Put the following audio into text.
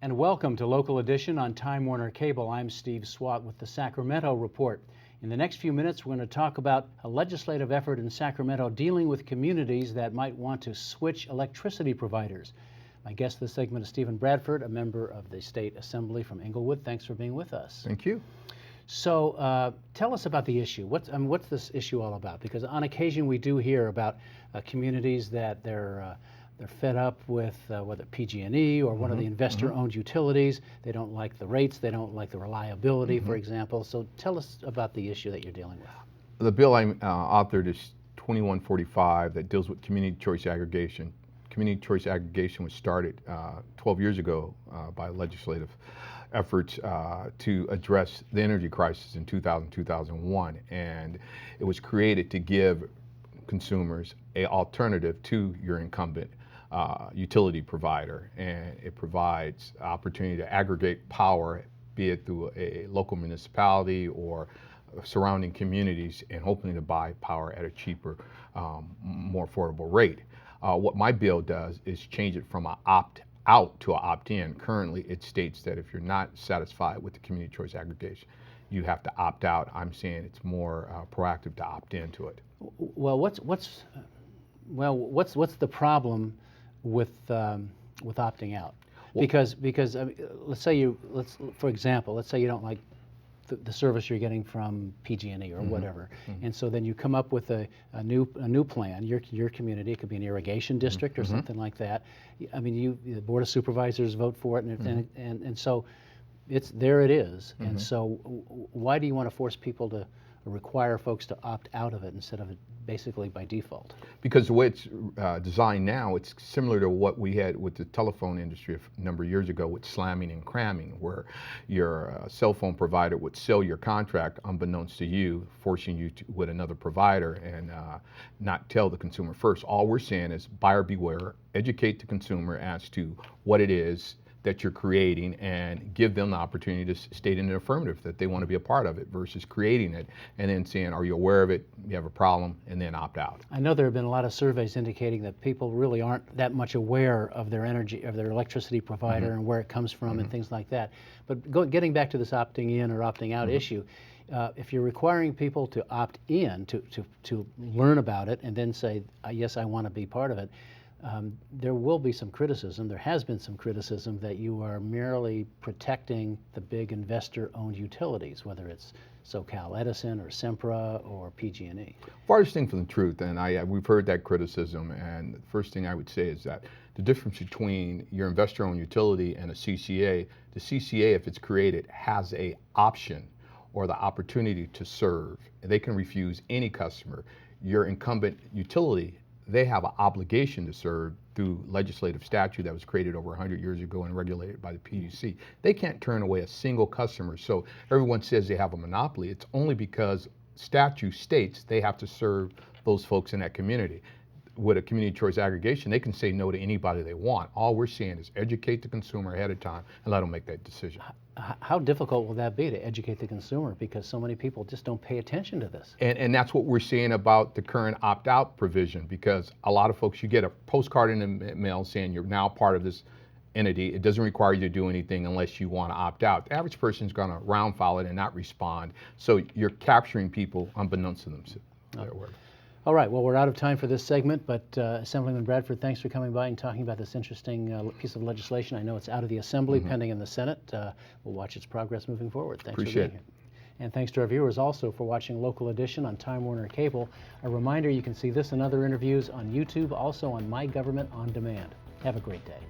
And welcome to Local Edition on Time Warner Cable. I'm Steve Swatt with the Sacramento Report. In the next few minutes, we're going to talk about a legislative effort in Sacramento dealing with communities that might want to switch electricity providers. My guest this segment is Steven Bradford, a member of the State Assembly from Englewood. Thanks for being with us. Thank you. So tell us about the issue. What's this issue all about? Because on occasion we do hear about communities that they're fed up with whether PG&E or one of the investor-owned utilities. They don't like the rates. They don't like the reliability, for example. So tell us about the issue that you're dealing with. The bill I authored is 2145 that deals with community choice aggregation. Community choice aggregation was started 12 years ago by legislative efforts to address the energy crisis in 2000-2001, and it was created to give consumers an alternative to your incumbent utility provider, and it provides opportunity to aggregate power, be it through a local municipality or surrounding communities, and hoping to buy power at a cheaper, more affordable rate. What my bill does is change it from an opt-out to an opt-in. Currently, it states that if you're not satisfied with the community choice aggregation, you have to opt out. I'm saying it's more proactive to opt into it. Well, what's the problem with opting out? Because I mean, let's say let's say you don't like the service you're getting from PG&E or whatever, and so then you come up with a new plan. Your community, it could be an irrigation district or something like that. I mean, the Board of Supervisors vote for it, and so there it is. And so why do you want to force people to require folks to opt out of it instead of it basically by default? Because the way it's designed now, it's similar to what we had with the telephone industry a number of years ago with slamming and cramming, where your cell phone provider would sell your contract unbeknownst to you, forcing you with another provider, and not tell the consumer first. All we're saying is buyer beware, educate the consumer as to what it is that you're creating, and give them the opportunity to state in the affirmative that they want to be a part of it, versus creating it and then saying, are you aware of it, you have a problem, and then opt out. I know there have been a lot of surveys indicating that people really aren't that much aware of their electricity provider and where it comes from and things like that. But getting back to this opting in or opting out issue, if you're requiring people to opt in to learn about it and then say, yes, I want to be part of it, there will be some criticism. There has been some criticism that you are merely protecting the big investor-owned utilities, whether it's SoCal Edison or Sempra or PG&E. Farthest thing from the truth, and we've heard that criticism, and the first thing I would say is that the difference between your investor-owned utility and a CCA, the CCA, if it's created, has a option or the opportunity to serve. They can refuse any customer. Your incumbent utility, they have an obligation to serve through legislative statute that was created over 100 years ago and regulated by the PUC. They can't turn away a single customer. So everyone says they have a monopoly. It's only because statute states they have to serve those folks in that community. With a community choice aggregation, they can say no to anybody they want. All we're saying is educate the consumer ahead of time and let them make that decision. How difficult will that be to educate the consumer, because so many people just don't pay attention to this? And that's what we're seeing about the current opt-out provision, because a lot of folks, you get a postcard in the mail saying you're now part of this entity. It doesn't require you to do anything unless you want to opt out. The average person is going to round file it and not respond. So you're capturing people unbeknownst to them. All right, well, we're out of time for this segment, but Assemblyman Bradford, thanks for coming by and talking about this interesting piece of legislation. I know it's out of the Assembly, pending in the Senate. We'll watch its progress moving forward. Thanks for being here. And thanks to our viewers also for watching Local Edition on Time Warner Cable. A reminder, you can see this and other interviews on YouTube, also on My Government On Demand. Have a great day.